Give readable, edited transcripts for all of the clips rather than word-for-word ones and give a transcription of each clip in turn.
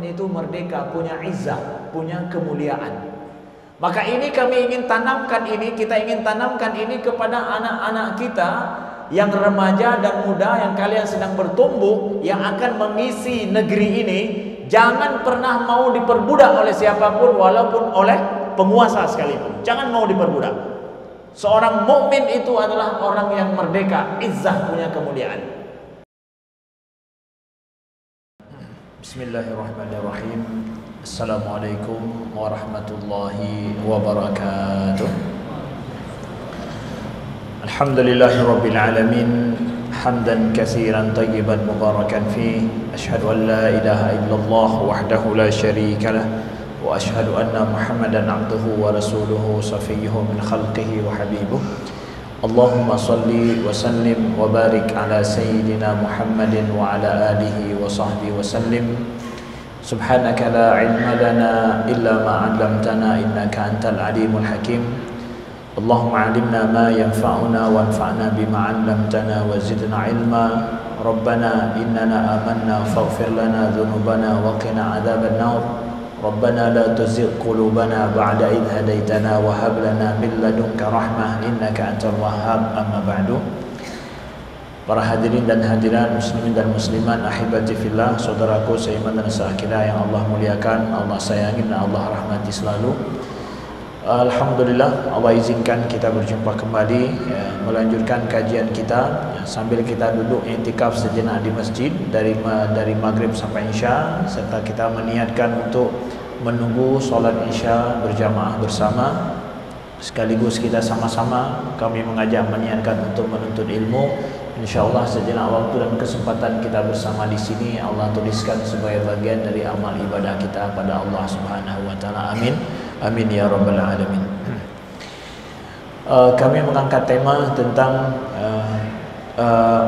itu merdeka, punya izzah, punya kemuliaan. Maka ini kami ingin tanamkan ini, kita ingin tanamkan ini kepada anak-anak kita yang remaja dan muda yang kalian sedang bertumbuh, yang akan mengisi negeri ini. Jangan pernah mau diperbudak oleh siapapun, walaupun oleh penguasa sekalipun. Jangan mau diperbudak. Seorang mukmin itu adalah orang yang merdeka, izzah, punya kemuliaan. Bismillahirrahmanirrahim. Assalamualaikum warahmatullahi wabarakatuh. Alhamdulillahirabbil alamin, hamdan katsiran tayyiban mubarakan fi. Asyhadu an la ilaha illallah wahdahu la syarika lah, wa asyhadu anna Muhammadan abduhu wa rasuluhu safiyyuhu min khalqihi wa habibuh. Allahumma salli wa sallim wa barik ala sayyidina Muhammadin wa ala alihi wa sahbihi wa sallim. Subhanaka la ilma lana illa ma 'allamtana innaka antal alimul hakim. Allahumma 'allimna ma yanfa'una wanfa'na bima 'allamtana wa zidna ilma. Rabbana innana amanna faghfir lana dhunubana wa qina 'adzaban nar. Rabbana la tuzigh qulubana ba'da idh hadaitana wa hab lana min ladunka rahmah innaka antal wahhab. Amma ba'du. Para hadirin dan hadirat, muslimin dan muslimat, ahibati fillah, saudaraku seiman dan seakhidah yang Allah muliakan, Allah sayangi dan Allah rahmati selalu. Alhamdulillah, Allah izinkan kita berjumpa kembali, melanjutkan kajian kita, sambil kita duduk i'tikaf sejenak di masjid dari maghrib sampai isya, serta kita meniatkan untuk menunggu solat isya berjamaah bersama. Sekaligus kita sama-sama kami mengajak meniatkan untuk menuntut ilmu. InsyaAllah sejenak waktu dan kesempatan kita bersama di sini Allah tuliskan sebagai bagian dari amal ibadah kita pada Allah Subhanahu wa taala. Amin. Amin ya rabbal alamin. Kami mengangkat tema tentang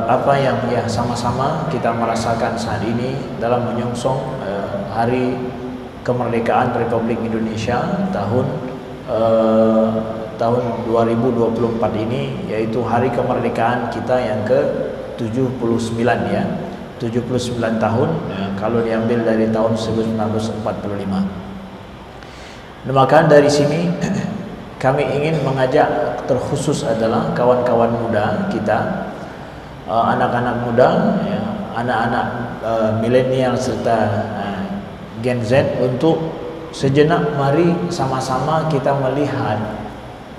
apa yang sama-sama kita merasakan saat ini dalam menyongsong hari kemerdekaan Republik Indonesia tahun 2024 ini, yaitu hari kemerdekaan kita yang ke-79 ya. 79 tahun kalau diambil dari tahun 1945. Maka dari sini kami ingin mengajak terkhusus adalah kawan-kawan muda kita, anak-anak muda, anak-anak milenial serta Gen Z, untuk sejenak mari sama-sama kita melihat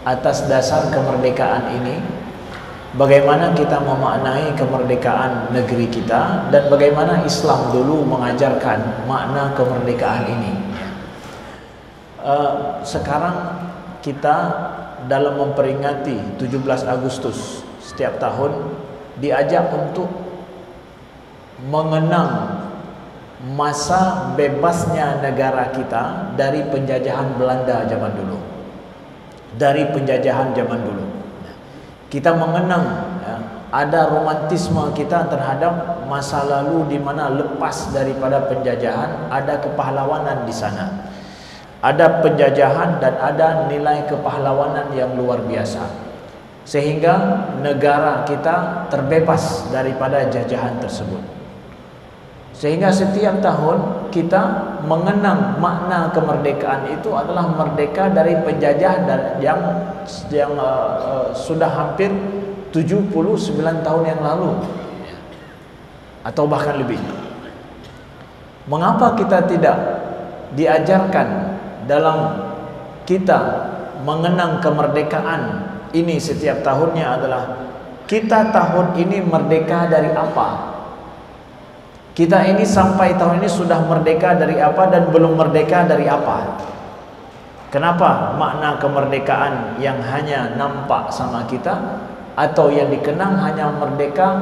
atas dasar kemerdekaan ini, bagaimana kita memaknai kemerdekaan negeri kita dan bagaimana Islam dulu mengajarkan makna kemerdekaan ini. Sekarang kita dalam memperingati 17 Agustus setiap tahun diajak untuk mengenang masa bebasnya negara kita dari penjajahan Belanda zaman dulu. Dari penjajahan zaman dulu, kita mengenang ada romantisme kita terhadap masa lalu di mana lepas daripada penjajahan ada kepahlawanan di sana, ada penjajahan dan ada nilai kepahlawanan yang luar biasa, sehingga negara kita terbebas daripada jajahan tersebut. Sehingga setiap tahun kita mengenang makna kemerdekaan itu adalah merdeka dari penjajah yang sudah hampir 79 tahun yang lalu atau bahkan lebih. Mengapa kita tidak diajarkan dalam kita mengenang kemerdekaan ini setiap tahunnya adalah kita tahun ini merdeka dari apa? Kita ini sampai tahun ini sudah merdeka dari apa dan belum merdeka dari apa? Kenapa makna kemerdekaan yang hanya nampak sama kita atau yang dikenang hanya merdeka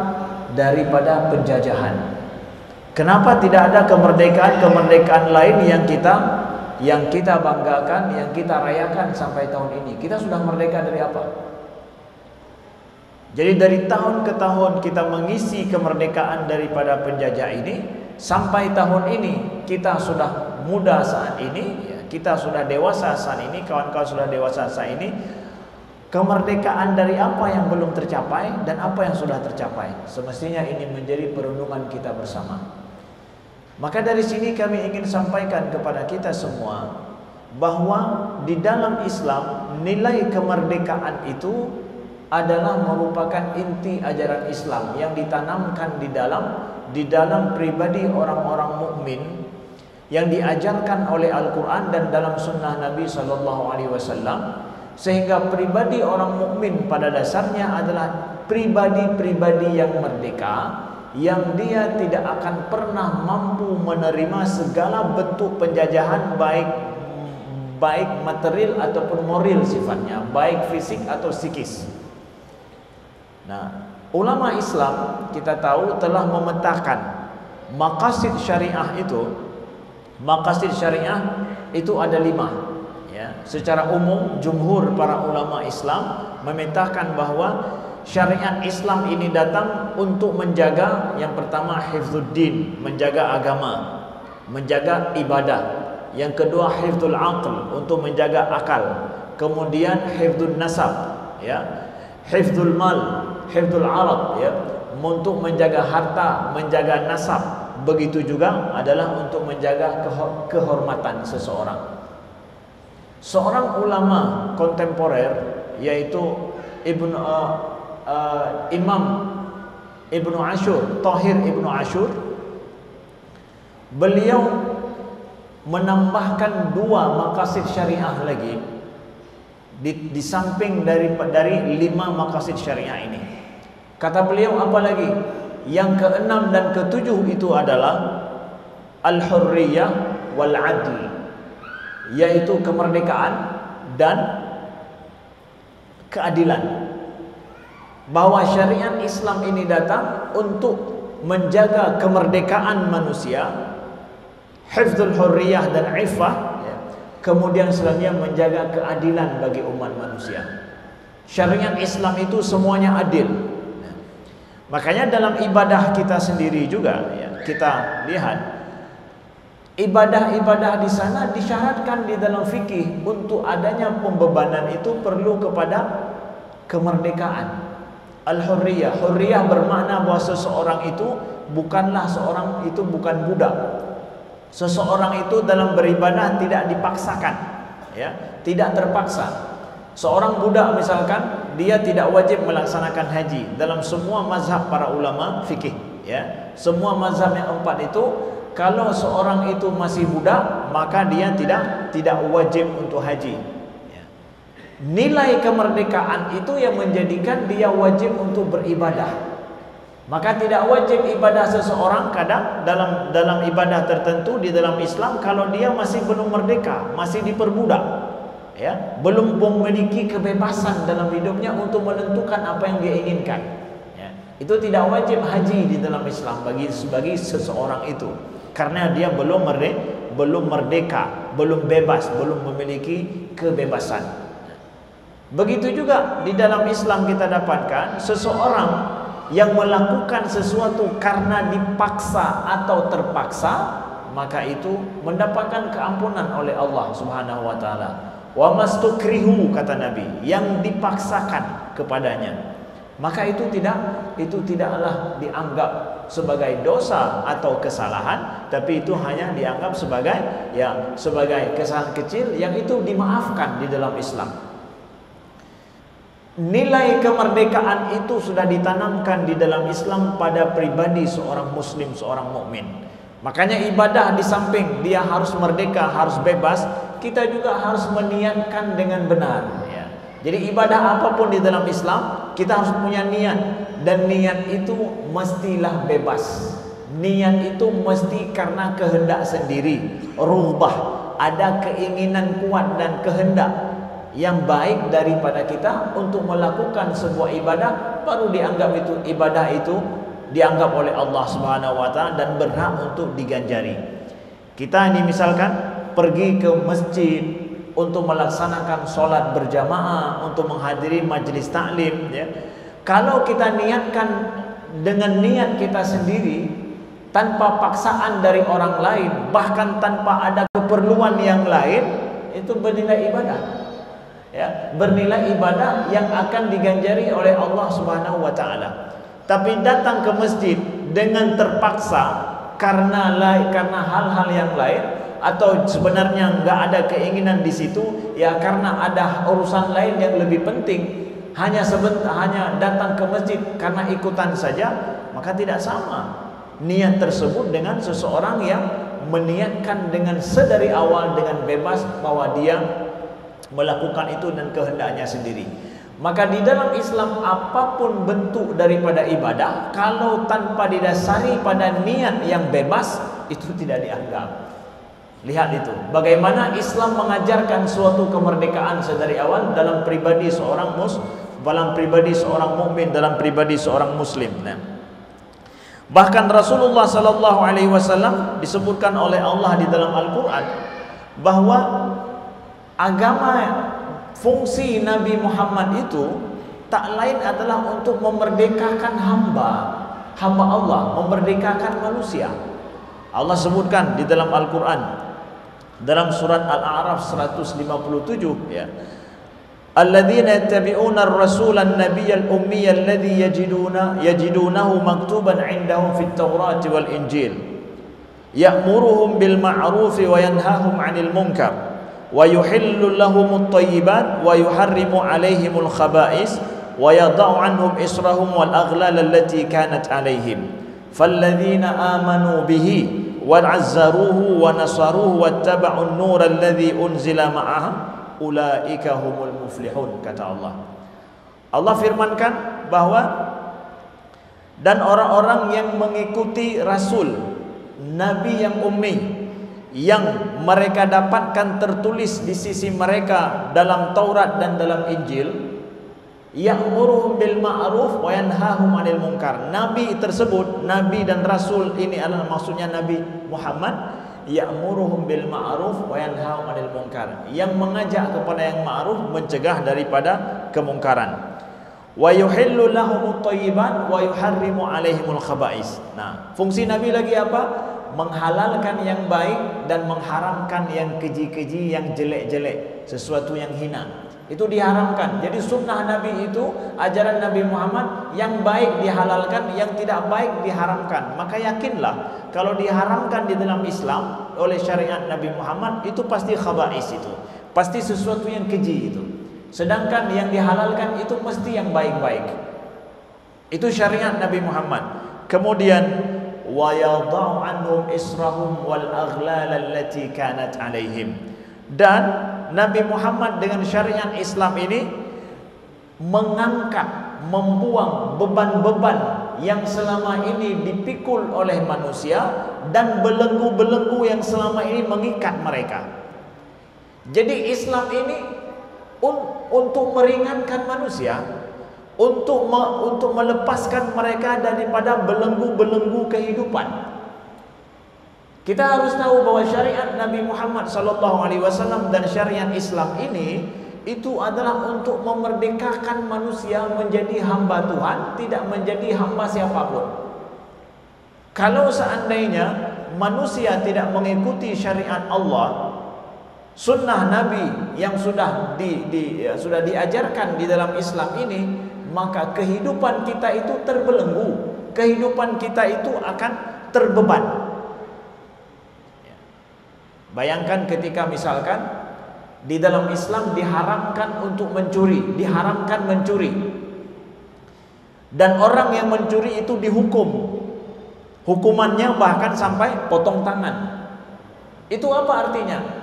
daripada penjajahan? Kenapa tidak ada kemerdekaan lain yang kita banggakan, yang kita rayakan sampai tahun ini? Kita sudah merdeka dari apa? Jadi dari tahun ke tahun kita mengisi kemerdekaan daripada penjajah ini, sampai tahun ini kita sudah muda saat ini, kita sudah dewasa saat ini, kawan-kawan sudah dewasa saat ini. Kemerdekaan dari apa yang belum tercapai dan apa yang sudah tercapai? Semestinya ini menjadi perenungan kita bersama. Maka dari sini kami ingin sampaikan kepada kita semua bahwa di dalam Islam nilai kemerdekaan itu adalah merupakan inti ajaran Islam yang ditanamkan di dalam pribadi orang-orang mukmin, yang diajarkan oleh Al-Quran dan dalam sunnah Nabi SAW, sehingga pribadi orang mukmin pada dasarnya adalah pribadi-pribadi yang merdeka, yang dia tidak akan pernah mampu menerima segala bentuk penjajahan, baik material ataupun moral sifatnya, baik fisik atau psikis. Nah, ulama Islam kita tahu telah memetakan maqasid syariah itu. Maqasid syariah itu ada 5, ya. Secara umum jumhur para ulama Islam memetakan bahwa syariat Islam ini datang untuk menjaga, yang pertama hifdzuddin, menjaga agama, menjaga ibadah. Yang kedua hifdzul aql, untuk menjaga akal. Kemudian hifdzun nasab, ya. Hifdzul mal, hifdzul arad, ya, untuk menjaga harta, menjaga nasab. Begitu juga adalah untuk menjaga kehormatan seseorang. Seorang ulama kontemporer, yaitu Imam Ibnu Ashur, Tahir Ibnu Ashur, beliau menambahkan 2 maqasid syariah lagi di samping dari 5 maqasid syariah ini. Kata beliau apa lagi? Yang ke-6 dan ke-7 itu adalah al-hurriyah wal adl, yaitu kemerdekaan dan keadilan. Bahwa syariat Islam ini datang untuk menjaga kemerdekaan manusia, hifdzul hurriyah dan iffah, ya. Kemudian selanjutnya menjaga keadilan bagi umat manusia. Syariat Islam itu semuanya adil. Makanya dalam ibadah kita sendiri juga, ya, kita lihat ibadah-ibadah di sana disyaratkan di dalam fikih untuk adanya pembebanan itu perlu kepada kemerdekaan. Al-hurriyah, hurriyah bermakna bahwa seseorang itu bukan budak. Seseorang itu dalam beribadah tidak dipaksakan, ya, tidak terpaksa. Seorang budak misalkan dia tidak wajib melaksanakan haji dalam semua mazhab para ulama fikih, ya. Semua mazhab yang 4 itu, kalau seorang itu masih budak maka dia tidak wajib untuk haji. Ya. Nilai kemerdekaan itu yang menjadikan dia wajib untuk beribadah. Maka tidak wajib ibadah seseorang kadang dalam ibadah tertentu di dalam Islam kalau dia masih belum merdeka, masih diperbudak, ya, belum memiliki kebebasan dalam hidupnya untuk menentukan apa yang dia inginkan, ya. Itu tidak wajib haji di dalam Islam bagi seseorang itu, karena dia belum merdeka, belum bebas, belum memiliki kebebasan. Begitu juga di dalam Islam kita dapatkan seseorang yang melakukan sesuatu karena dipaksa atau terpaksa, maka itu mendapatkan keampunan oleh Allah Subhanahu wa taala. Wa mastukrihu, kata Nabi, yang dipaksakan kepadanya, maka itu tidaklah dianggap sebagai dosa atau kesalahan, tapi itu hanya dianggap sebagai kesalahan kecil yang itu dimaafkan di dalam Islam. Nilai kemerdekaan itu sudah ditanamkan di dalam Islam pada pribadi seorang muslim, seorang mukmin. Makanya ibadah di samping dia harus merdeka, harus bebas, kita juga harus meniatkan dengan benar, ya. Jadi ibadah apapun di dalam Islam kita harus punya niat, dan niat itu mestilah bebas. Niat itu mesti karena kehendak sendiri, rughbah, ada keinginan kuat dan kehendak yang baik daripada kita untuk melakukan sebuah ibadah, baru ibadah itu dianggap oleh Allah Subhanahu wa taala dan berhak untuk diganjari. Kita ini misalkan pergi ke masjid untuk melaksanakan sholat berjamaah, untuk menghadiri majelis taklim, ya. Kalau kita niatkan dengan niat kita sendiri, tanpa paksaan dari orang lain, bahkan tanpa ada keperluan yang lain, itu bernilai ibadah, ya, bernilai ibadah yang akan diganjari oleh Allah Subhanahu wa taala. Tapi datang ke masjid dengan terpaksa, karena hal-hal yang lain, atau sebenarnya nggak ada keinginan di situ, ya karena ada urusan lain yang lebih penting, hanya datang ke masjid karena ikutan saja, maka tidak sama niat tersebut dengan seseorang yang meniatkan dengan sedari awal dengan bebas bahwa dia melakukan itu dan kehendaknya sendiri. Maka di dalam Islam apapun bentuk daripada ibadah, kalau tanpa didasari pada niat yang bebas, itu tidak dianggap. Lihat itu, bagaimana Islam mengajarkan suatu kemerdekaan sedari awal dalam pribadi seorang mukmin, dalam pribadi seorang muslim. Nah, bahkan Rasulullah sallallahu alaihi wasallam disebutkan oleh Allah di dalam Al-Qur'an bahwa fungsi Nabi Muhammad itu tak lain adalah untuk memerdekakan hamba Allah, memerdekakan manusia. Allah sebutkan di dalam Al-Qur'an dalam surat Al-A'raf 157, ya, alladzina yattabi'una ar-rasula an-nabiyyal ummiyal ladzi yajidunahu maktuban 'indahum fit Taurati wal Injil ya'muruhum bil ma'rufi wa yanhahum 'anil munkar wa yuhillu lahumut thayyibat wa yuharrimu 'alaihimul khaba'is wa yadh'u 'anhum israhum wal aghlal allati kanat 'alaihim falladzina amanu bihi wa'azzaruhu wa nasaruhu wattaba'un nural ladzi unzila ma'ahu ulaika humul muflihun, kata Allah. Allah firmankan bahwa dan orang-orang yang mengikuti Rasul Nabi yang ummi, yang mereka dapatkan tertulis di sisi mereka dalam Taurat dan dalam Injil, ya'muruhum bil ma'ruf wa yanhahum 'anil munkar. Nabi tersebut, Nabi dan Rasul ini adalah maksudnya Nabi Muhammad, ya'muruhum bil ma'ruf wa yanhahum 'anil munkar, yang mengajak kepada yang ma'ruf, mencegah daripada kemungkaran. Wa yuhillu lahumut thayyibat wa yuharrimu 'alaihimul khaba'is. Nah, fungsi Nabi lagi apa? Menghalalkan yang baik dan mengharamkan yang keji-keji, yang jelek-jelek, sesuatu yang hina. Itu diharamkan. Jadi sunnah Nabi itu, ajaran Nabi Muhammad, yang baik dihalalkan, yang tidak baik diharamkan. Maka yakinlah kalau diharamkan di dalam Islam oleh syariat Nabi Muhammad, itu pasti khaba'is, itu pasti sesuatu yang keji itu. Sedangkan yang dihalalkan itu mesti yang baik-baik. Itu syariat Nabi Muhammad. Kemudian wa yadh'u 'anhum israhum wal aghlal allati kanat 'alaihim. Dan Nabi Muhammad dengan syariat Islam ini mengangkat, membuang beban-beban yang selama ini dipikul oleh manusia dan belenggu-belenggu yang selama ini mengikat mereka. Jadi Islam ini untuk meringankan manusia, untuk melepaskan mereka daripada belenggu-belenggu kehidupan. Kita harus tahu bahwa syariat Nabi Muhammad SAW dan syariat Islam ini itu adalah untuk memerdekakan manusia menjadi hamba Tuhan, tidak menjadi hamba siapapun. Kalau seandainya manusia tidak mengikuti syariat Allah, sunnah Nabi yang sudah diajarkan di dalam Islam ini, maka kehidupan kita itu terbelenggu, kehidupan kita itu akan terbeban. Bayangkan ketika misalkan di dalam Islam diharamkan untuk mencuri, diharamkan mencuri, dan orang yang mencuri itu dihukum, hukumannya bahkan sampai potong tangan. Itu apa artinya?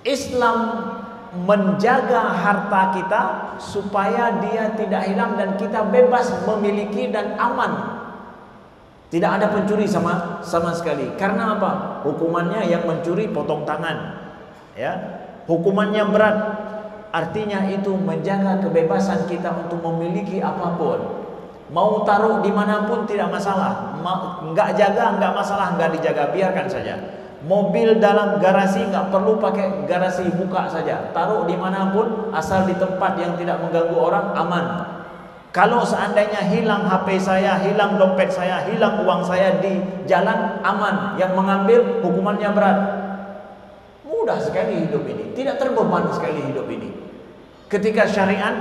Islam menjaga harta kita supaya dia tidak hilang dan kita bebas memiliki dan aman. Tidak ada pencuri sama sekali. Karena apa? Hukumannya yang mencuri potong tangan. Ya, hukumannya berat. Artinya itu menjaga kebebasan kita untuk memiliki apapun. Mau taruh dimanapun tidak masalah. Nggak jaga nggak masalah, nggak dijaga, biarkan saja. Mobil dalam garasi nggak perlu pakai garasi buka saja. Taruh dimanapun asal di tempat yang tidak mengganggu orang, aman. Kalau seandainya hilang HP saya, hilang dompet saya, hilang uang saya di jalan, aman. Yang mengambil hukumannya berat. Mudah sekali hidup ini, tidak terbeban sekali hidup ini. Ketika syariat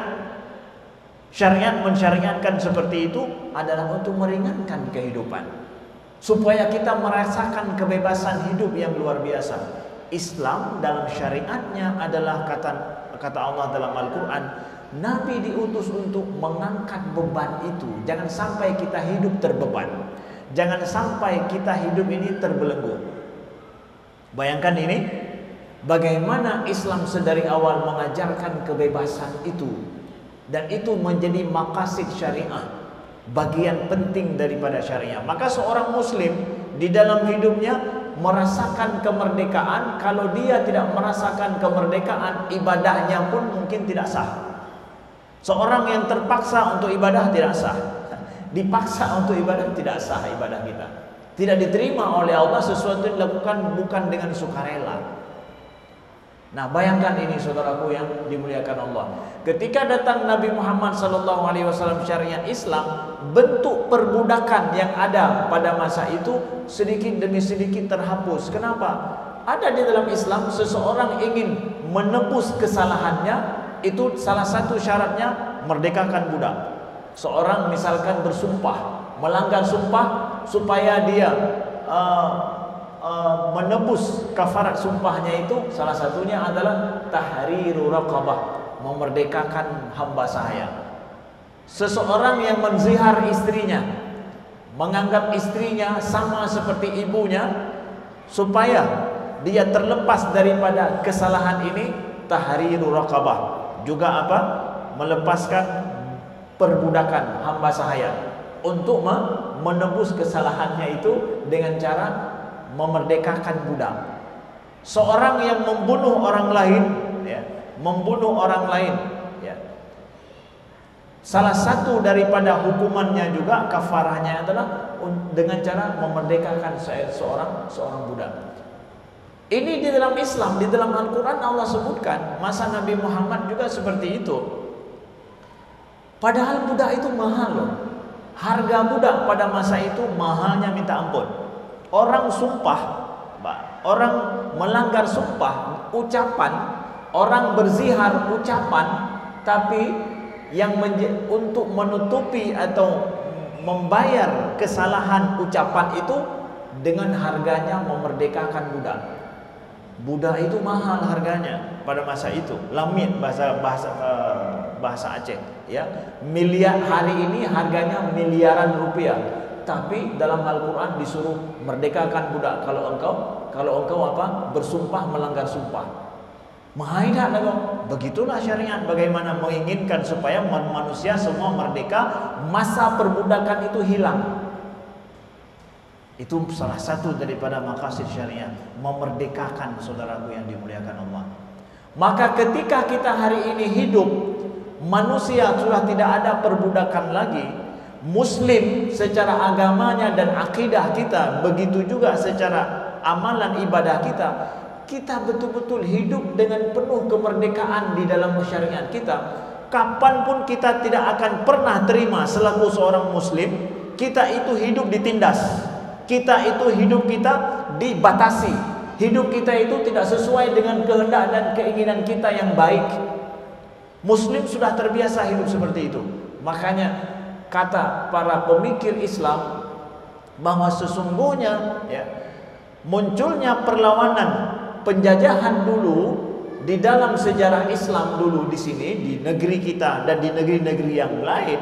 mensyariatkan seperti itu adalah untuk meringankan kehidupan. supaya kita merasakan kebebasan hidup yang luar biasa. Islam dalam syariatnya adalah kata Allah dalam Al-Quran, Nabi diutus untuk mengangkat beban itu. Jangan sampai kita hidup terbeban, jangan sampai kita hidup ini terbelenggu. Bayangkan ini, bagaimana Islam sedari awal mengajarkan kebebasan itu, dan itu menjadi maqasid syariah, bagian penting daripada syariah. Maka seorang muslim di dalam hidupnya merasakan kemerdekaan. Kalau dia tidak merasakan kemerdekaan, ibadahnya pun mungkin tidak sah. Seorang yang terpaksa untuk ibadah tidak sah, dipaksa untuk ibadah tidak sah, ibadah kita tidak diterima oleh Allah. Sesuatu yang dilakukan bukan dengan sukarela. Nah, bayangkan ini saudaraku yang dimuliakan Allah. Ketika datang Nabi Muhammad SAW syariat Islam, bentuk perbudakan yang ada pada masa itu sedikit demi sedikit terhapus. Kenapa? Ada di dalam Islam, seseorang ingin menebus kesalahannya, itu salah satu syaratnya merdekakan budak. Seorang misalkan bersumpah, melanggar sumpah, supaya dia menebus kafarat sumpahnya, itu salah satunya adalah tahriru raqabah, memerdekakan hamba sahaya. Seseorang yang menzihar istrinya, menganggap istrinya sama seperti ibunya, supaya dia terlepas daripada kesalahan ini, tahriru raqabah. Juga apa? Melepaskan perbudakan hamba sahaya, untuk menebus kesalahannya itu dengan cara memerdekakan budak. Seorang yang membunuh orang lain, ya, membunuh orang lain, ya, salah satu daripada hukumannya juga kafarahnya adalah dengan cara memerdekakan seorang budak. Ini di dalam Islam, di dalam Al-Quran Allah sebutkan. Masa Nabi Muhammad juga seperti itu. Padahal budak itu mahal loh. Harga budak pada masa itu mahalnya minta ampun. Orang sumpah, orang melanggar sumpah, ucapan, orang berzihar ucapan, tapi yang untuk menutupi atau membayar kesalahan ucapan itu dengan harganya memerdekakan budak. Budak itu mahal harganya pada masa itu. Lamit bahasa Aceh, ya. Miliar hari ini harganya miliaran rupiah. Tapi dalam Al-Quran disuruh merdekakan budak kalau engkau apa? Bersumpah melanggar sumpah. Mahaidah lagu. Begitulah syariat, bagaimana menginginkan supaya manusia semua merdeka, masa perbudakan itu hilang. Itu salah satu daripada maqasid syariat, memerdekakan saudaraku yang dimuliakan Allah. Maka ketika kita hari ini hidup, manusia sudah tidak ada perbudakan lagi. Muslim secara agamanya dan akidah kita, begitu juga secara amalan ibadah kita, kita betul-betul hidup dengan penuh kemerdekaan di dalam syariat kita. Kapanpun kita tidak akan pernah terima selaku seorang muslim, kita itu hidup ditindas. Kita itu hidup kita dibatasi. Hidup kita itu tidak sesuai dengan kehendak dan keinginan kita yang baik. Muslim sudah terbiasa hidup seperti itu. Makanya kata para pemikir Islam bahwa sesungguhnya, ya, munculnya perlawanan penjajahan dulu di dalam sejarah Islam dulu di sini, di negeri kita dan di negeri-negeri yang lain,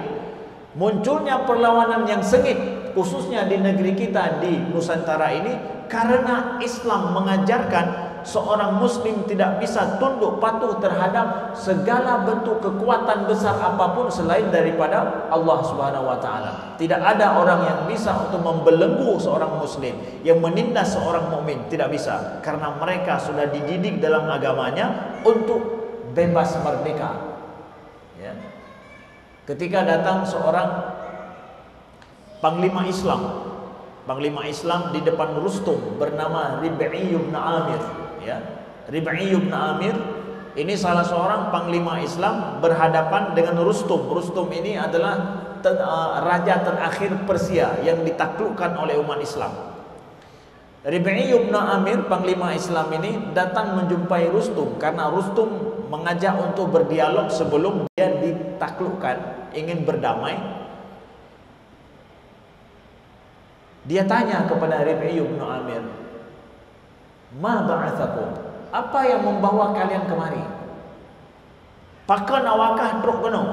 munculnya perlawanan yang sengit khususnya di negeri kita di Nusantara ini, karena Islam mengajarkan seorang muslim tidak bisa tunduk patuh terhadap segala bentuk kekuatan besar apapun selain daripada Allah Subhanahu wa taala. Tidak ada orang yang bisa untuk membelenggu seorang muslim, yang menindas seorang mukmin, tidak bisa, karena mereka sudah dididik dalam agamanya untuk bebas merdeka. Ya. Ketika datang seorang Panglima Islam di depan Rustum bernama Rib'i ibn Amir, ya. Rib'i ibn Amir ini salah seorang panglima Islam berhadapan dengan Rustum. Rustum ini adalah raja terakhir Persia yang ditaklukkan oleh umat Islam. Rib'i ibn Amir, panglima Islam ini datang menjumpai Rustum karena Rustum mengajak untuk berdialog sebelum dia ditaklukkan, ingin berdamai. Dia tanya kepada Rib'i bin Amir, "Ma ba'athakum?" Apa yang membawa kalian kemari? Pakan awakah truk penuh?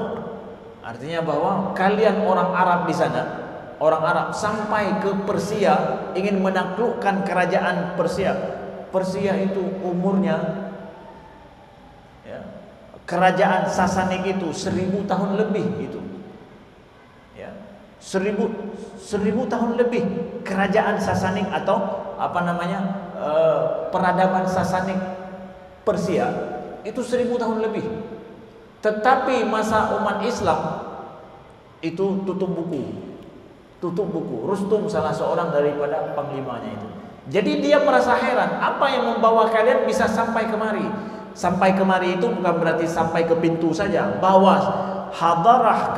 Artinya bahwa kalian orang Arab di sana, orang Arab sampai ke Persia ingin menaklukkan kerajaan Persia. Persia itu umurnya, ya, kerajaan Sasani itu 1000 tahun lebih itu. Ya, 1000 tahun lebih kerajaan Sasani atau apa namanya peradaban Sasani Persia itu 1000 tahun lebih. Tetapi masa umat Islam itu tutup buku. Rustum salah seorang daripada panglimanya itu. Jadi dia merasa heran, apa yang membawa kalian bisa sampai kemari? Sampai kemari itu bukan berarti sampai ke pintu saja, bahwa hadarah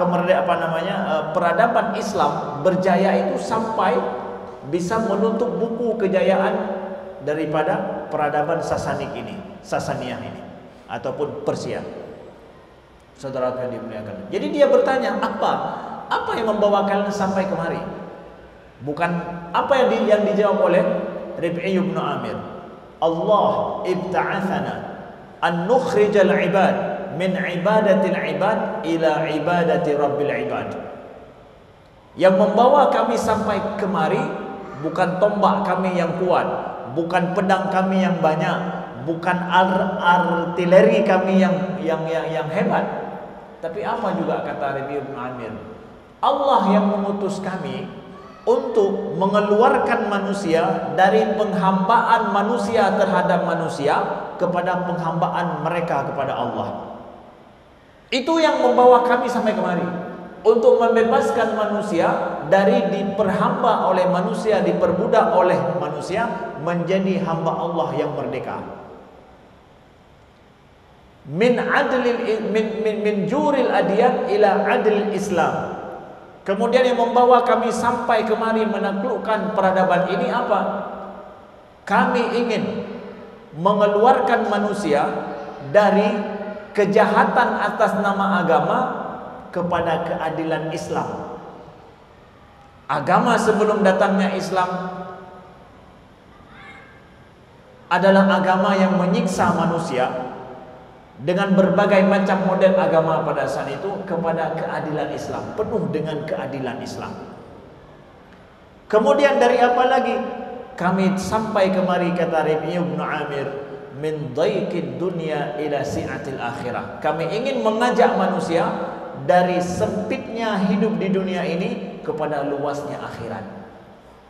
peradaban Islam berjaya itu sampai bisa menutup buku kejayaan daripada peradaban Sasaniyah ini ataupun Persia. Saudara yang dimuliakan. Jadi dia bertanya, apa yang membawa kalian sampai kemari? Bukan apa yang dijawab oleh Rib'i bin Amir. Allah ibta'athana an nukhrijal ibad min ibadatil ibad ila ibadati rabbil ibad. Yang membawa kami sampai kemari bukan tombak kami yang kuat, bukan pedang kami yang banyak, bukan artileri kami yang hebat. Tapi apa juga kata Rib'i bin Amir? Allah yang mengutus kami untuk mengeluarkan manusia dari penghambaan manusia terhadap manusia kepada penghambaan mereka kepada Allah. Itu yang membawa kami sampai kemari, untuk membebaskan manusia dari diperhamba oleh manusia, diperbudak oleh manusia, menjadi hamba Allah yang merdeka. Min juril adyan ila adil Islam. Kemudian yang membawa kami sampai kemari menaklukkan peradaban ini apa? Kami ingin mengeluarkan manusia dari kejahatan atas nama agama kepada keadilan Islam. Agama sebelum datangnya Islam adalah agama yang menyiksa manusia dengan berbagai macam model agama pada saat itu kepada keadilan Islam, penuh dengan keadilan Islam. Kemudian dari apa lagi? Kami sampai kemari, kata Rib'i bin Amir, min dhaiqid dunya ila si'atil akhirah. Kami ingin mengajak manusia dari sempitnya hidup di dunia ini kepada luasnya akhirat.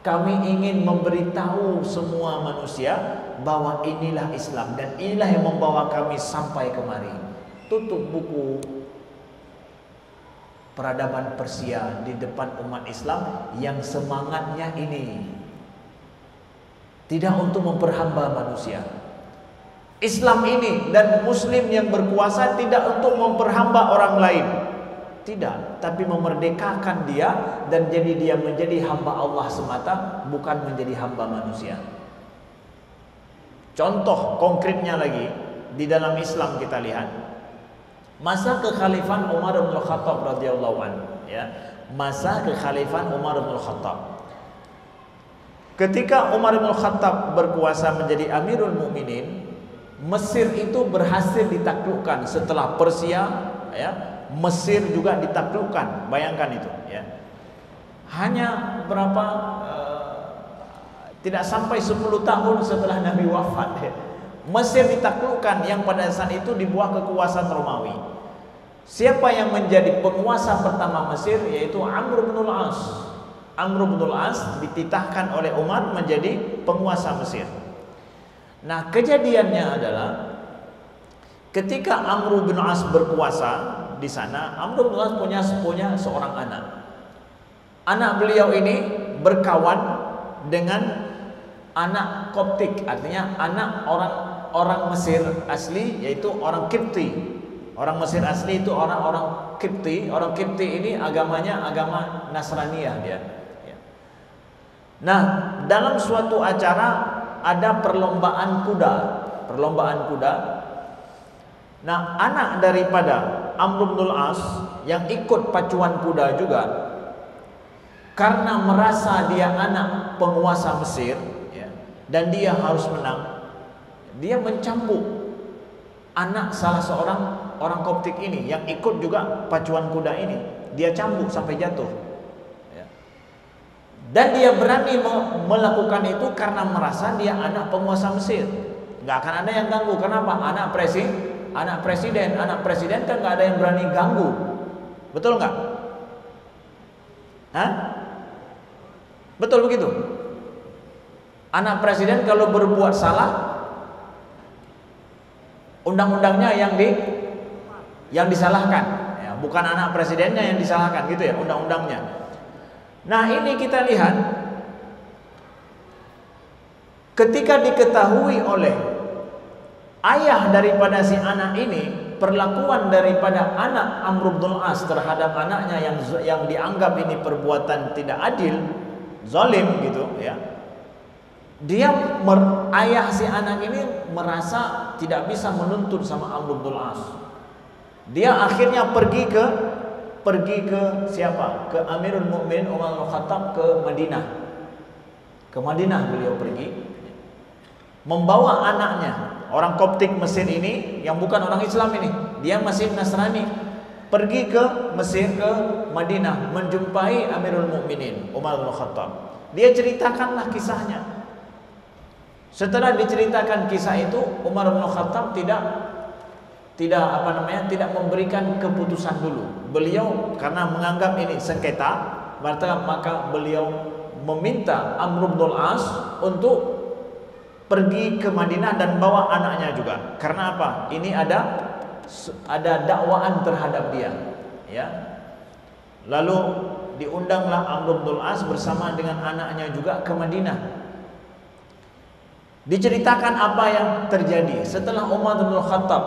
Kami ingin memberitahu semua manusia bahwa inilah Islam dan inilah yang membawa kami sampai kemari. Tutup buku peradaban Persia di depan umat Islam yang semangatnya ini tidak untuk memperhamba manusia. Islam ini dan Muslim yang berkuasa tidak untuk memperhamba orang lain, tidak, tapi memerdekakan dia dan jadi dia menjadi hamba Allah semata, bukan menjadi hamba manusia. Contoh konkretnya lagi di dalam Islam kita lihat masa kekhalifahan Umar bin Khattab radhiyallahu anhu, ya, masa kekhalifahan Umar bin Khattab. Ketika Umar bin Khattab berkuasa menjadi Amirul Mukminin, Mesir itu berhasil ditaklukkan setelah Persia, ya. Mesir juga ditaklukkan, bayangkan itu, ya. Hanya berapa tidak sampai 10 tahun setelah Nabi wafat, ya. Mesir ditaklukkan yang pada saat itu di bawah kekuasaan Romawi. Siapa yang menjadi penguasa pertama Mesir? Yaitu Amr bin al-As. Amr bin al-As dititahkan oleh Umar menjadi penguasa Mesir. Nah, kejadiannya adalah ketika Amr bin al-As berkuasa di sana, Amr bin al-As punya seorang anak. Anak beliau ini berkawan dengan anak Koptik, artinya anak orang Mesir asli, yaitu orang Kipti. Orang Mesir asli itu orang Kipti. Orang Kipti ini agamanya agama Nasraniyah dia. Nah, dalam suatu acara ada perlombaan kuda. Nah, anak daripada Amr bin al-As yang ikut pacuan kuda juga, karena merasa dia anak penguasa Mesir, ya, dan dia harus menang, dia mencambuk anak salah seorang orang Koptik ini yang ikut juga pacuan kuda ini. Dia cambuk sampai jatuh, ya. Dan dia berani melakukan itu karena merasa dia anak penguasa Mesir. Nggak akan ada yang ganggu. Kenapa? Anak presiden kan nggak ada yang berani ganggu. Betul nggak? Hah? Betul begitu? Anak presiden kalau berbuat salah, undang-undangnya yang disalahkan, ya, bukan anak presidennya yang disalahkan, gitu ya, undang-undangnya. Nah, ini kita lihat ketika diketahui oleh ayah daripada si anak ini, perlakuan daripada anak Amr bin As terhadap anaknya yang dianggap ini perbuatan tidak adil, zalim gitu ya. Ayah si anak ini merasa tidak bisa menuntut sama Amr bin As. Dia akhirnya pergi ke siapa? Ke Amirul Mukminin Umar bin Khattab, ke Madinah. Ke Madinah beliau pergi, membawa anaknya, orang Koptik Mesir ini yang bukan orang Islam ini, dia masih Nasrani, pergi ke Mesir, ke Madinah, menjumpai Amirul Mukminin Umar bin Khattab. Dia ceritakanlah kisahnya. Setelah diceritakan kisah itu, Umar bin Khattab tidak memberikan keputusan dulu. Beliau karena menganggap ini sengketa, maka beliau meminta Amr bin As untuk pergi ke Madinah dan bawa anaknya juga. Karena apa? Ini ada dakwaan terhadap dia, ya. Lalu diundanglah Amr bin As bersama dengan anaknya juga ke Madinah. Diceritakan apa yang terjadi setelah Umar bin Khattab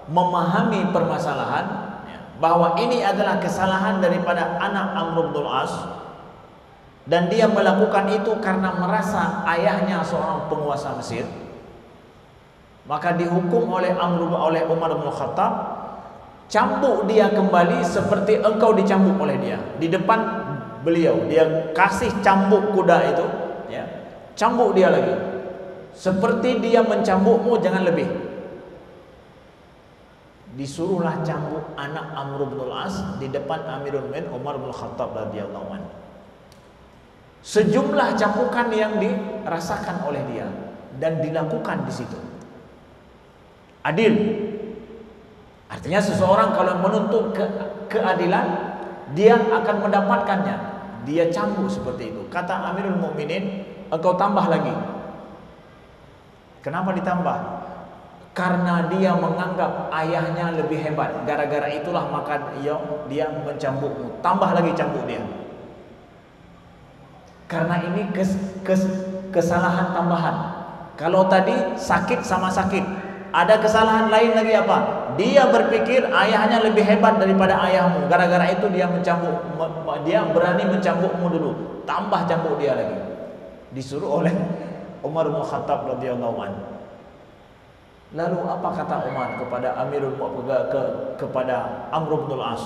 memahami permasalahan, bahwa ini adalah kesalahan daripada anak Amr bin As, dan dia melakukan itu karena merasa ayahnya seorang penguasa Mesir, maka dihukum oleh Umar bin Khattab, cambuk dia kembali seperti engkau dicambuk oleh dia. Di depan beliau dia kasih cambuk kuda itu, ya, cambuk dia lagi seperti dia mencambukmu, jangan lebih. Disuruhlah cambuk anak Amr bin As di depan Amirul Mukminin Umar bin Khattab radhiyallahu anhu. Sejumlah cambukan yang dirasakan oleh dia dan dilakukan di situ. Adil. Artinya seseorang kalau menuntut keadilan, dia akan mendapatkannya. Dia cambuk seperti itu. Kata Amirul Mukminin, engkau tambah lagi. Kenapa ditambah? Karena dia menganggap ayahnya lebih hebat. Gara-gara itulah maka dia mencambukmu. Tambah lagi cambuk dia. Karena ini kesalahan tambahan. Kalau tadi sakit sama sakit, ada kesalahan lain lagi apa? Dia berpikir ayahnya lebih hebat daripada ayahmu. Gara-gara itu dia berani mencambukmu dulu. Tambah cambuk dia lagi. Disuruh oleh Umar bin Khattab radhiyallahu anhu. Lalu apa kata Umar kepada kepada Amr bin As?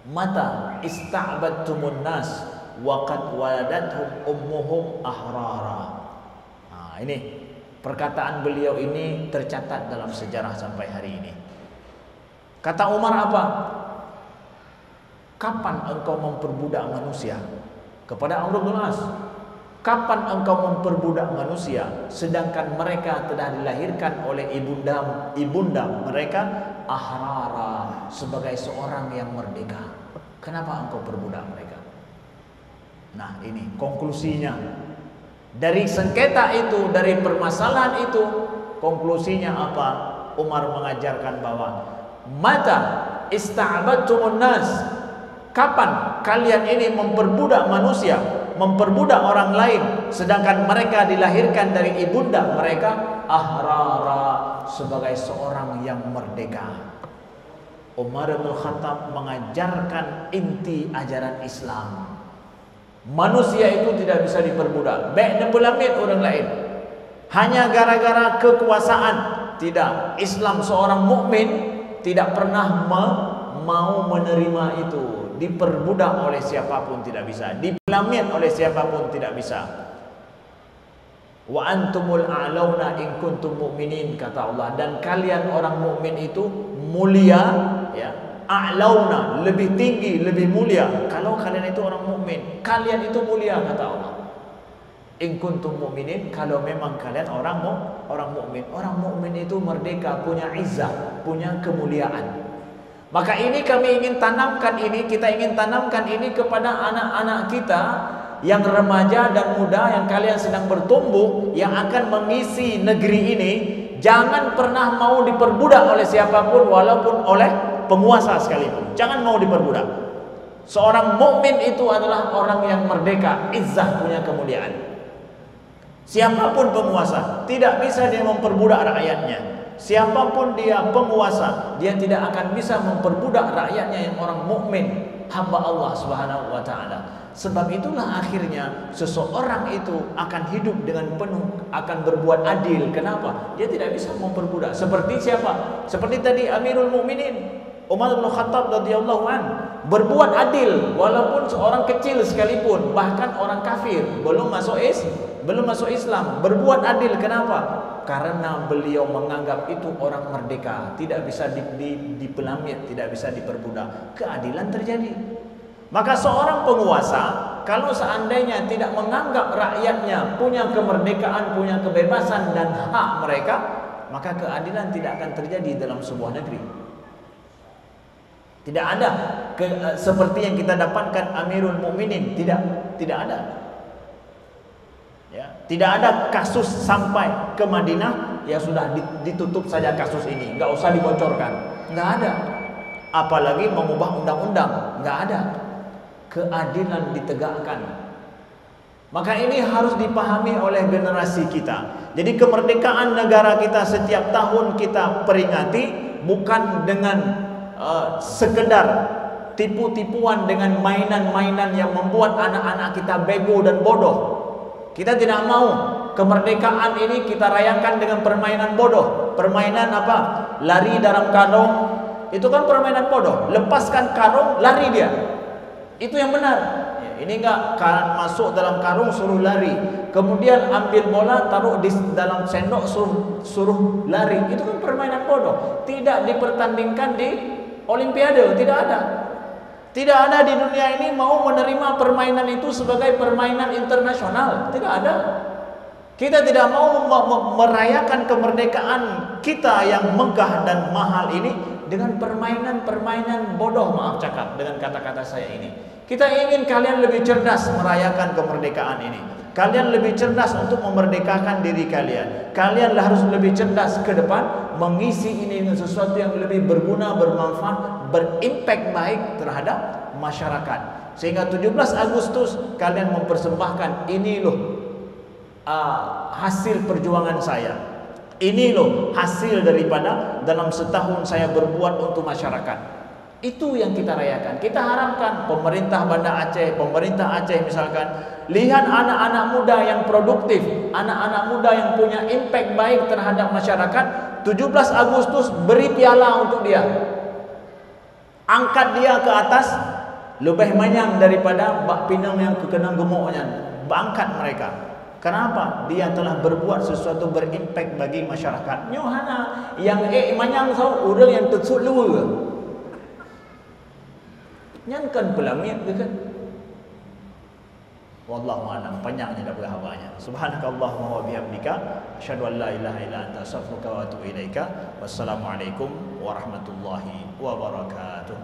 Mata ista'badtumun nas wa qad waladathum ummuhum ahrara. Nah, ini perkataan beliau ini tercatat dalam sejarah sampai hari ini. Kata Umar apa? Kapan engkau memperbudak manusia? Kepada Amr bin As. Kapan engkau memperbudak manusia sedangkan mereka telah dilahirkan oleh ibunda mereka ahrara, sebagai seorang yang merdeka? Kenapa engkau perbudak mereka? Nah, ini konklusinya. Dari sengketa itu, dari permasalahan itu, konklusinya apa? Umar mengajarkan bahwa mata ista'badtumun nas, kapan kalian ini memperbudak manusia, memperbudak orang lain, sedangkan mereka dilahirkan dari ibunda mereka ahrara, sebagai seorang yang merdeka. Umar bin Khattab mengajarkan inti ajaran Islam. Manusia itu tidak bisa diperbudak, baik nebelamit orang lain, hanya gara-gara kekuasaan. Tidak. Islam seorang mukmin tidak pernah mau menerima itu. diperbudak oleh siapapun tidak bisa, dipelamit oleh siapapun tidak bisa. Wa antumul a'launa in kuntum mu'minin, kata Allah, dan kalian orang mukmin itu mulia, ya. A'launa, lebih tinggi, lebih mulia. Kalau kalian itu orang mukmin, kalian itu mulia, kata Allah. In kuntum mu'minin, kalau memang kalian orang mukmin. Orang mukmin itu merdeka, punya izzah, punya kemuliaan. Maka ini kami ingin tanamkan ini, kita ingin tanamkan ini kepada anak-anak kita yang remaja dan muda, yang kalian sedang bertumbuh, yang akan mengisi negeri ini. Jangan pernah mau diperbudak oleh siapapun, walaupun oleh penguasa sekalipun. Jangan mau diperbudak. Seorang mukmin itu adalah orang yang merdeka, izzah, punya kemuliaan. Siapapun penguasa, tidak bisa dia memperbudak rakyatnya. Siapapun dia penguasa, dia tidak akan bisa memperbudak rakyatnya yang orang mukmin, hamba Allah Subhanahu wa taala. Sebab itulah akhirnya seseorang itu akan hidup dengan penuh, akan berbuat adil. Kenapa? Dia tidak bisa memperbudak. Seperti siapa? Seperti tadi Amirul Mukminin Umar bin Khattab radhiyallahu an, berbuat adil walaupun seorang kecil sekalipun, bahkan orang kafir belum masuk Islam, berbuat adil. Kenapa? Karena beliau menganggap itu orang merdeka, tidak bisa dipelamit, tidak bisa diperbudak. Keadilan terjadi. Maka seorang penguasa kalau seandainya tidak menganggap rakyatnya punya kemerdekaan, punya kebebasan dan hak mereka, maka keadilan tidak akan terjadi dalam sebuah negeri. Tidak ada seperti yang kita dapatkan Amirul Mukminin, tidak ada. Ya, tidak ada kasus sampai ke Madinah ya sudah ditutup saja kasus ini, nggak usah dibocorkan, nggak ada. Apalagi mengubah undang-undang, nggak ada. Keadilan ditegakkan. Maka ini harus dipahami oleh generasi kita. Jadi kemerdekaan negara kita setiap tahun kita peringati bukan dengan sekedar tipu-tipuan, dengan mainan-mainan yang membuat anak-anak kita bego dan bodoh. Kita tidak mau kemerdekaan ini kita rayakan dengan permainan bodoh. Permainan apa? Lari dalam karung. Itu kan permainan bodoh. Lepaskan karung, lari dia. Itu yang benar. Ini enggak masuk dalam karung suruh lari. Kemudian ambil bola taruh di dalam sendok suruh lari. Itu kan permainan bodoh. Tidak dipertandingkan di Olimpiade, tidak ada. Tidak ada di dunia ini mau menerima permainan itu sebagai permainan internasional. Tidak ada. Kita tidak mau merayakan kemerdekaan kita yang megah dan mahal ini dengan permainan-permainan bodoh, maaf cakap dengan kata-kata saya ini. Kita ingin kalian lebih cerdas merayakan kemerdekaan ini. Kalian lebih cerdas untuk memerdekakan diri kalian. Kalian harus lebih cerdas ke depan, mengisi ini dengan sesuatu yang lebih berguna, bermanfaat, berimpact baik terhadap masyarakat. Sehingga 17 Agustus kalian mempersembahkan, ini loh hasil perjuangan saya. Ini loh hasil daripada dalam setahun saya berbuat untuk masyarakat. Itu yang kita rayakan. Kita harapkan pemerintah Banda Aceh, pemerintah Aceh misalkan, lihat anak-anak muda yang produktif, anak-anak muda yang punya impact baik terhadap masyarakat. 17 Agustus beri piala untuk dia. Angkat dia ke atas, lebih manyang daripada bak pinang yang kekenang gemuknya. Angkat mereka. Kenapa? Dia telah berbuat sesuatu berimpact bagi masyarakat. Nyohana yang manyang tahu orang yang tersut luar. Nyankan pelamit ke kan? Wallahu a'lam. Panjangnya dah berhabanya. Subhanakallahumma wa bihamdika asyhadu an la ilaha illa anta astaghfiruka wa atubu ilaika. Wassalamualaikum warahmatullahi wabarakatuh.